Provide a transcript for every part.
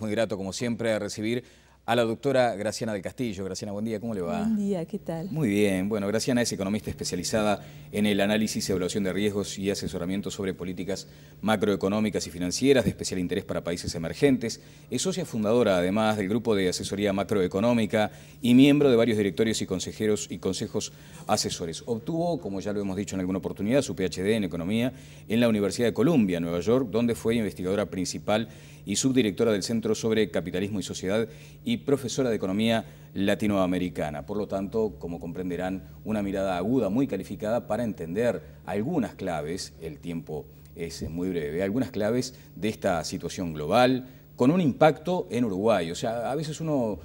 muy grato, como siempre, recibir a la doctora Graciana del Castillo. Graciana, buen día, ¿cómo le va? Buen día, ¿qué tal? Muy bien. Bueno, Graciana es economista especializada en el análisis y evaluación de riesgos y asesoramiento sobre políticas macroeconómicas y financieras de especial interés para países emergentes. Es socia fundadora, además, del Grupo de Asesoría Macroeconómica y miembro de varios directorios y consejeros y consejos asesores. Obtuvo, como ya lo hemos dicho en alguna oportunidad, su PhD en Economía en la Universidad de Columbia, Nueva York, donde fue investigadora principal y subdirectora del Centro sobre Capitalismo y Sociedad y profesora de Economía Latinoamericana. Por lo tanto, como comprenderán, una mirada aguda, muy calificada para entender algunas claves, el tiempo es muy breve, algunas claves de esta situación global con un impacto en Uruguay. O sea, a veces uno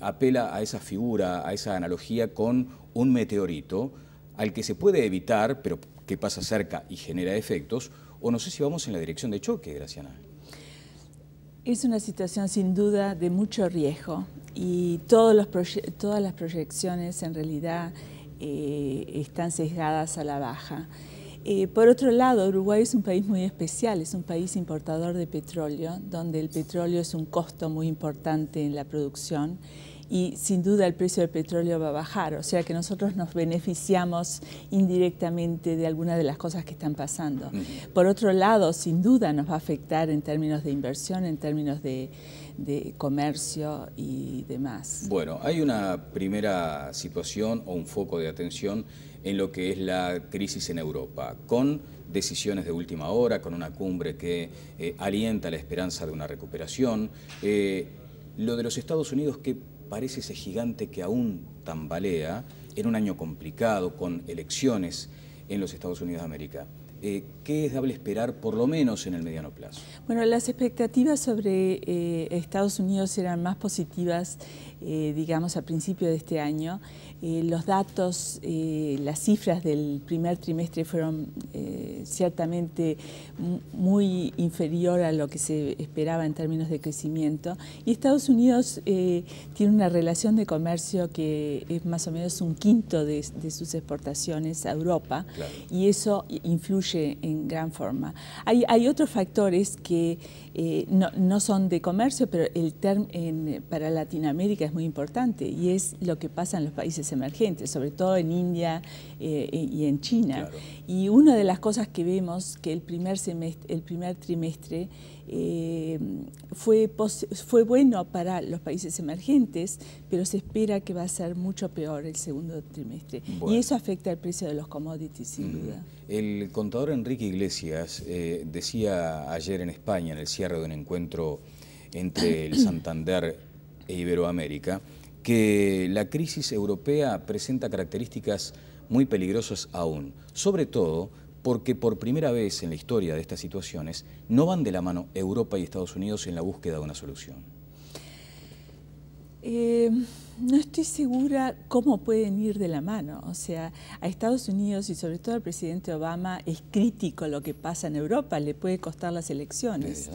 apela a esa figura, a esa analogía con un meteorito al que se puede evitar, pero que pasa cerca y genera efectos, o no sé si vamos en la dirección de choque, Graciana. Es una situación sin duda de mucho riesgo y todas las proyecciones en realidad están sesgadas a la baja. Por otro lado, Uruguay es un país muy especial, es un país importador de petróleo, donde el petróleo es un costo muy importante en la producción y sin duda el precio del petróleo va a bajar, o sea que nosotros nos beneficiamos indirectamente de algunas de las cosas que están pasando. Por otro lado, sin duda nos va a afectar en términos de inversión, en términos de comercio y demás. Bueno, hay una primera situación o un foco de atención en lo que es la crisis en Europa, con decisiones de última hora, con una cumbre que alienta la esperanza de una recuperación. Lo de los Estados Unidos, que parece ese gigante que aún tambalea en un año complicado, con elecciones en los Estados Unidos de América. ¿Qué es dable esperar, por lo menos en el mediano plazo? Bueno, las expectativas sobre Estados Unidos eran más positivas, digamos, a principio de este año. Los datos, las cifras del primer trimestre fueron ciertamente muy inferior a lo que se esperaba en términos de crecimiento. Y Estados Unidos tiene una relación de comercio que es más o menos un quinto de sus exportaciones a Europa, claro. Y eso influye en gran forma. Hay otros factores que no son de comercio, pero para Latinoamérica es muy importante y es lo que pasa en los países emergentes, sobre todo en India y en China. Claro. Y una de las cosas que vemos que el primer trimestre fue bueno para los países emergentes, pero se espera que va a ser mucho peor el segundo trimestre. Bueno. Y eso afecta el precio de los commodities, sin duda. El contador Enrique Iglesias decía ayer en España, en el cierre de un encuentro entre el Santander e Iberoamérica, que la crisis europea presenta características muy peligrosas aún, sobre todo porque por primera vez en la historia de estas situaciones no van de la mano Europa y Estados Unidos en la búsqueda de una solución. No estoy segura cómo pueden ir de la mano. O sea, a Estados Unidos y sobre todo al presidente Obama es crítico lo que pasa en Europa, le puede costar las elecciones.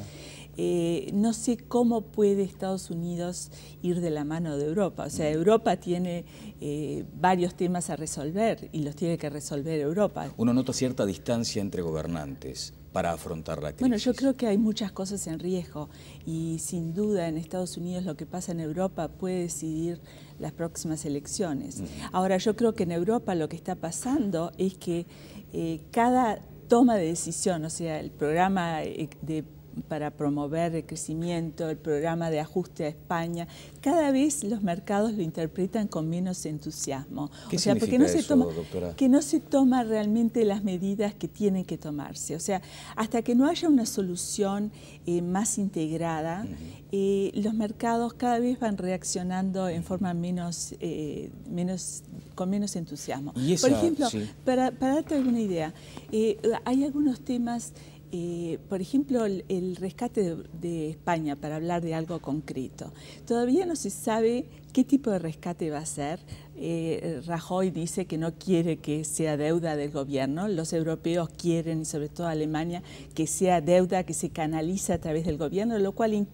No sé cómo puede Estados Unidos ir de la mano de Europa. O sea, Europa tiene varios temas a resolver y los tiene que resolver Europa. Uno nota cierta distancia entre gobernantes para afrontar la crisis. Bueno, yo creo que hay muchas cosas en riesgo y sin duda en Estados Unidos lo que pasa en Europa puede decidir las próximas elecciones. Ahora, yo creo que en Europa lo que está pasando es que cada toma de decisión, o sea, el programa para promover el crecimiento, el programa de ajuste a España, cada vez los mercados lo interpretan con menos entusiasmo. ¿Qué significa eso, doctora? Que no se toma realmente las medidas que tienen que tomarse. O sea, hasta que no haya una solución más integrada, los mercados cada vez van reaccionando en forma con menos entusiasmo. Por ejemplo, para darte alguna idea, hay algunos temas. Por ejemplo, el rescate de España, para hablar de algo concreto. Todavía no se sabe qué tipo de rescate va a ser. Rajoy dice que no quiere que sea deuda del gobierno. Los europeos quieren, y sobre todo Alemania, que sea deuda que se canaliza a través del gobierno, lo cual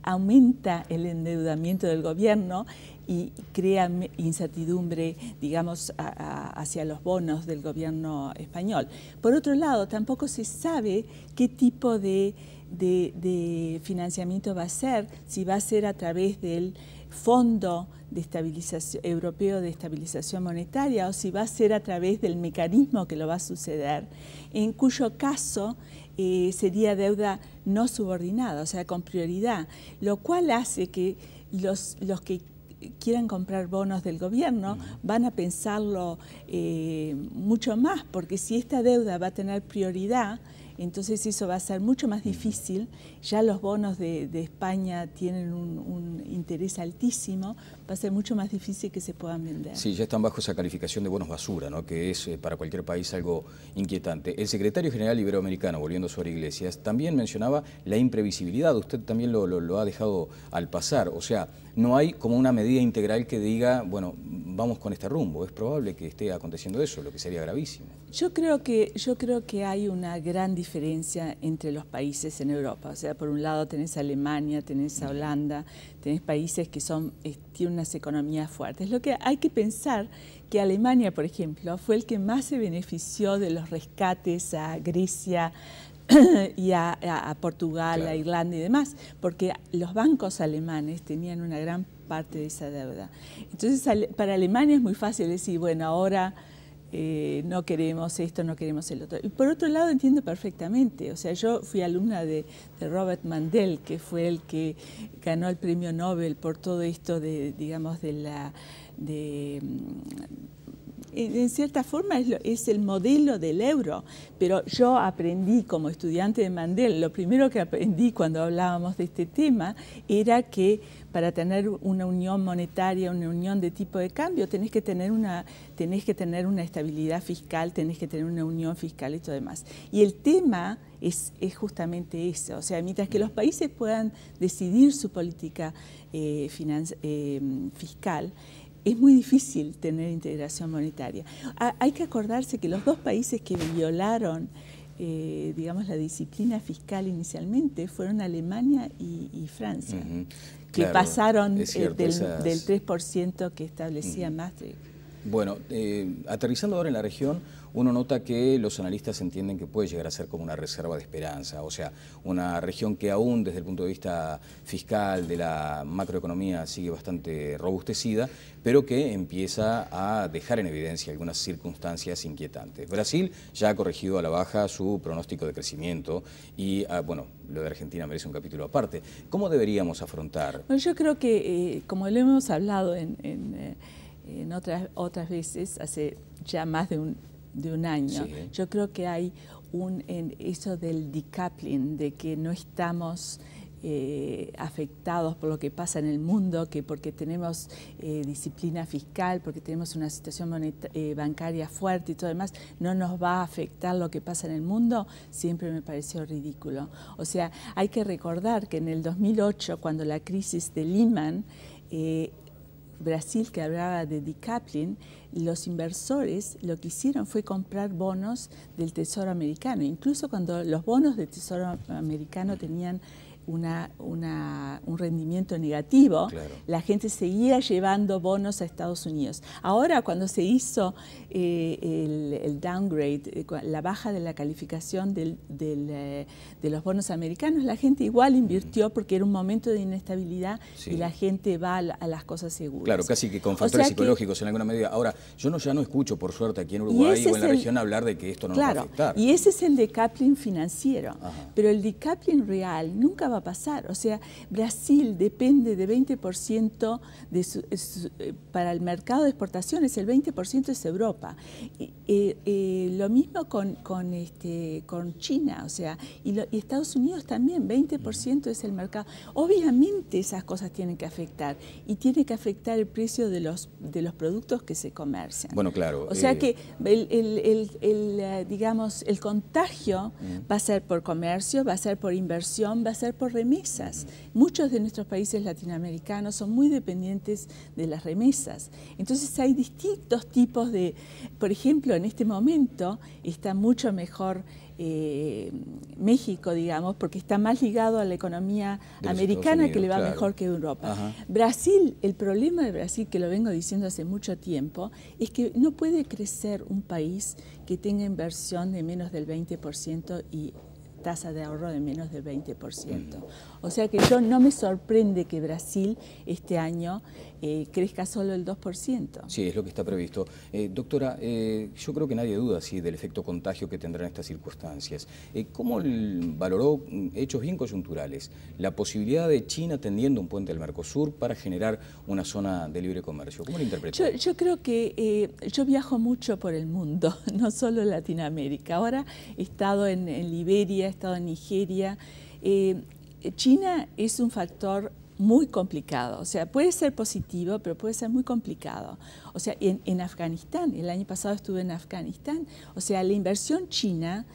aumenta el endeudamiento del gobierno y crea incertidumbre, digamos, hacia los bonos del gobierno español. Por otro lado, tampoco se sabe qué tipo de de financiamiento va a ser, si va a ser a través del Fondo de Estabilización, Europeo de Estabilización Monetaria o si va a ser a través del mecanismo que lo va a suceder, en cuyo caso sería deuda no subordinada, o sea, con prioridad, lo cual hace que los que quieran comprar bonos del gobierno van a pensarlo mucho más, porque si esta deuda va a tener prioridad, entonces eso va a ser mucho más difícil. Ya los bonos de España tienen un interés altísimo, va a ser mucho más difícil que se puedan vender. Sí, ya están bajo esa calificación de bonos basura, ¿no? Que es para cualquier país algo inquietante. El secretario general iberoamericano, volviendo sobre Iglesias, también mencionaba la imprevisibilidad. Usted también lo ha dejado al pasar. O sea, no hay como una medida integral que diga, bueno, vamos con este rumbo. Es probable que esté aconteciendo eso, lo que sería gravísimo. Yo creo que hay una gran diferencia entre los países en Europa. O sea, por un lado tenés a Alemania, tenés a Holanda, tenés países que tienen unas economías fuertes. Lo que hay que pensar que Alemania, por ejemplo, fue el que más se benefició de los rescates a Grecia y a Portugal, claro, a Irlanda y demás, porque los bancos alemanes tenían una gran parte de esa deuda. Entonces, para Alemania es muy fácil decir, bueno, ahora no queremos esto, no queremos el otro. Y por otro lado entiendo perfectamente, o sea, yo fui alumna de Robert Mundell, que fue el que ganó el premio Nobel por todo esto digamos, en cierta forma es el modelo del euro, pero yo aprendí como estudiante de Mundell, lo primero que aprendí cuando hablábamos de este tema era que para tener una unión monetaria, una unión de tipo de cambio, tenés que tener una estabilidad fiscal, tenés que tener una unión fiscal y todo demás. Y el tema es justamente eso, o sea, mientras que los países puedan decidir su política fiscal, es muy difícil tener integración monetaria. Hay que acordarse que los dos países que violaron, digamos, la disciplina fiscal inicialmente fueron Alemania y Francia, que claro, pasaron del 3% que establecía Maastricht. Bueno, aterrizando ahora en la región, uno nota que los analistas entienden que puede llegar a ser como una reserva de esperanza, o sea, una región que aún desde el punto de vista fiscal, de la macroeconomía, sigue bastante robustecida, pero que empieza a dejar en evidencia algunas circunstancias inquietantes. Brasil ya ha corregido a la baja su pronóstico de crecimiento y, bueno, lo de Argentina merece un capítulo aparte. ¿Cómo deberíamos afrontar? Bueno, yo creo que, como lo hemos hablado en otras veces, hace ya más de un año, sí, yo creo que hay eso del decoupling, de que no estamos afectados por lo que pasa en el mundo, que porque tenemos disciplina fiscal, porque tenemos una situación bancaria fuerte y todo demás, no nos va a afectar lo que pasa en el mundo, siempre me pareció ridículo. O sea, hay que recordar que en el 2008, cuando la crisis de Lehman, Brasil, que hablaba de decoupling, los inversores lo que hicieron fue comprar bonos del Tesoro americano. Incluso cuando los bonos del Tesoro americano tenían un rendimiento negativo, claro, la gente seguía llevando bonos a Estados Unidos. Ahora, cuando se hizo el downgrade, la baja de la calificación de los bonos americanos, la gente igual invirtió porque era un momento de inestabilidad, sí, y la gente va a las cosas seguras. Claro, casi que con factores psicológicos en alguna medida. Ahora, yo ya no escucho, por suerte, aquí en Uruguay o en la región hablar de que esto no, claro, nos va a afectar. Y ese es el decoupling financiero. Ajá. Pero el decoupling real nunca va a pasar. O sea, Brasil depende de 20% para el mercado de exportaciones, el 20% es Europa. Lo mismo con China, o sea, y Estados Unidos también, 20% es el mercado. Obviamente esas cosas tienen que afectar, y tiene que afectar el precio de los productos que se comercian. Bueno, claro. O sea que digamos, el contagio va a ser por comercio, va a ser por inversión, va a ser por remesas. Muchos de nuestros países latinoamericanos son muy dependientes de las remesas. Entonces hay distintos tipos por ejemplo, en este momento está mucho mejor México, digamos, porque está más ligado a la economía americana, que le va, claro, mejor que Europa. Ajá. Brasil, el problema de Brasil, que lo vengo diciendo hace mucho tiempo, es que no puede crecer un país que tenga inversión de menos del 20% y tasa de ahorro de menos del 20%. O sea que no me sorprende que Brasil este año crezca solo el 2%. Sí, es lo que está previsto. Doctora, yo creo que nadie duda del efecto contagio que tendrán estas circunstancias. ¿Cómo valoró, hechos bien coyunturales, la posibilidad de China tendiendo un puente al Mercosur para generar una zona de libre comercio? ¿Cómo lo interpretó? Yo creo que yo viajo mucho por el mundo, no solo en Latinoamérica. Ahora he estado en Liberia, he estado en Nigeria. China es un factor muy complicado, o sea, puede ser positivo, pero puede ser muy complicado. O sea, en Afganistán, el año pasado estuve en Afganistán, o sea, la inversión china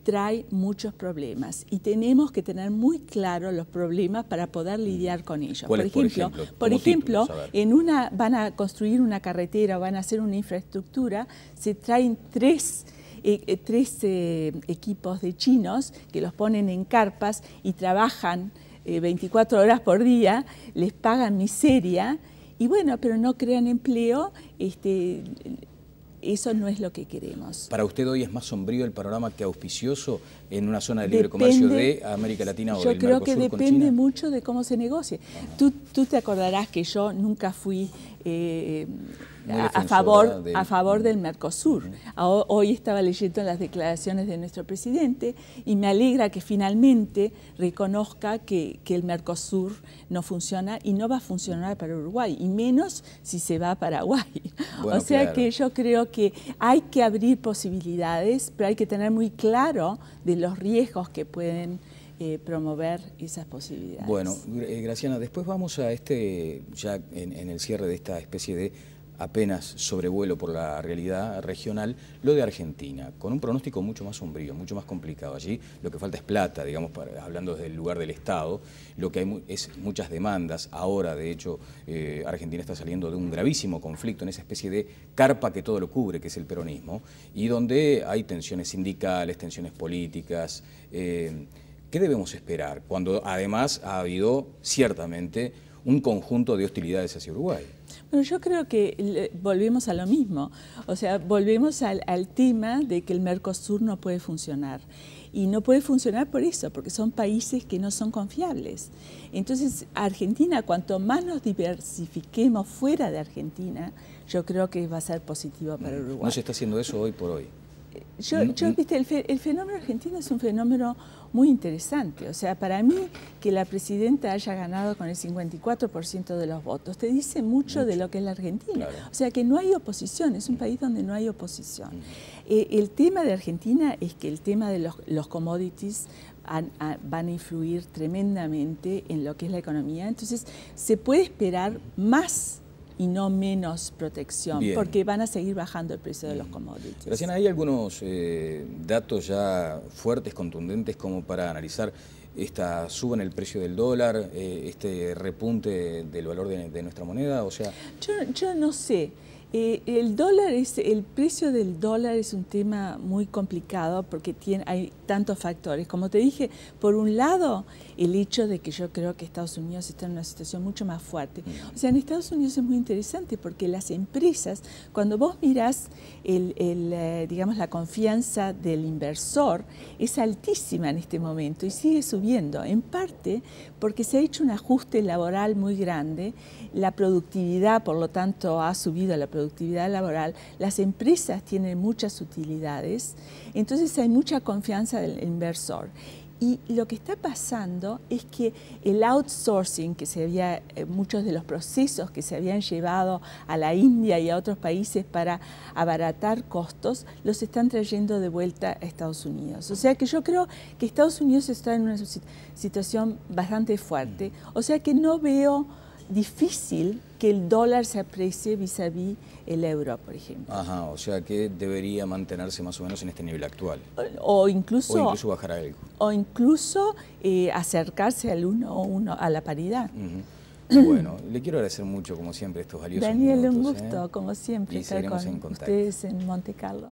trae muchos problemas y tenemos que tener muy claro los problemas para poder lidiar con ellos. Por ejemplo, van a construir una carretera, van a hacer una infraestructura, se traen tres equipos de chinos que los ponen en carpas y trabajan 24 horas por día, les pagan miseria y bueno, pero no crean empleo. Eso no es lo que queremos. ¿Para usted hoy es más sombrío el panorama que auspicioso en una zona de libre comercio de América Latina o del Mercosur con China? Yo creo que depende mucho de cómo se negocie. Tú te acordarás que yo nunca fui a favor del Mercosur. Hoy estaba leyendo las declaraciones de nuestro presidente y me alegra que finalmente reconozca que el Mercosur no funciona y no va a funcionar para Uruguay, y menos si se va a Paraguay. Bueno, o sea que yo creo que hay que abrir posibilidades, pero hay que tener muy claro de los riesgos que pueden promover esas posibilidades. Bueno, Graciana, después vamos a ya en el cierre de esta especie de apenas sobrevuelo por la realidad regional, lo de Argentina, con un pronóstico mucho más sombrío, mucho más complicado. Allí lo que falta es plata, digamos, hablando desde el lugar del Estado, lo que hay es muchas demandas. Ahora, de hecho, Argentina está saliendo de un gravísimo conflicto en esa especie de carpa que todo lo cubre, que es el peronismo, y donde hay tensiones sindicales, tensiones políticas. ¿Qué debemos esperar cuando además ha habido ciertamente un conjunto de hostilidades hacia Uruguay? Bueno, yo creo que volvemos a lo mismo, o sea, volvemos al tema de que el Mercosur no puede funcionar. Y no puede funcionar por eso, porque son países que no son confiables. Entonces, Argentina, cuanto más nos diversifiquemos fuera de Argentina, yo creo que va a ser positivo para Uruguay. ¿No se está haciendo eso hoy por hoy? Viste, el fenómeno argentino es un fenómeno muy interesante. O sea, para mí, que la presidenta haya ganado con el 54% de los votos, te dice mucho de lo que es la Argentina. Claro. O sea, que no hay oposición, es un país donde no hay oposición. El tema de Argentina es que el tema de los commodities van a influir tremendamente en lo que es la economía. Entonces, se puede esperar más y no menos protección, porque van a seguir bajando el precio de los commodities. Graciana, ¿hay algunos datos ya fuertes, contundentes, como para analizar esta suba en el precio del dólar, este repunte del valor de nuestra moneda? O sea, yo no sé. El precio del dólar es un tema muy complicado porque hay tantos factores. Como te dije, por un lado, el hecho de que yo creo que Estados Unidos está en una situación mucho más fuerte. O sea, en Estados Unidos es muy interesante porque las empresas, cuando vos mirás digamos, la confianza del inversor, es altísima en este momento y sigue subiendo, en parte porque se ha hecho un ajuste laboral muy grande, la productividad, por lo tanto, ha subido la productividad laboral, las empresas tienen muchas utilidades, entonces hay mucha confianza del inversor. Y lo que está pasando es que el outsourcing, muchos de los procesos que se habían llevado a la India y a otros países para abaratar costos, los están trayendo de vuelta a Estados Unidos. O sea que yo creo que Estados Unidos está en una situación bastante fuerte. O sea que no veo difícil que el dólar se aprecie vis-a-vis el euro, por ejemplo. Ajá, o sea que debería mantenerse más o menos en este nivel actual. O incluso bajar algo. O incluso acercarse al 1-1, a la paridad. Bueno, le quiero agradecer mucho, como siempre, estos valiosos Daniel, minutos, un gusto, como siempre, y estar con en contacto. Ustedes en Monte Carlo.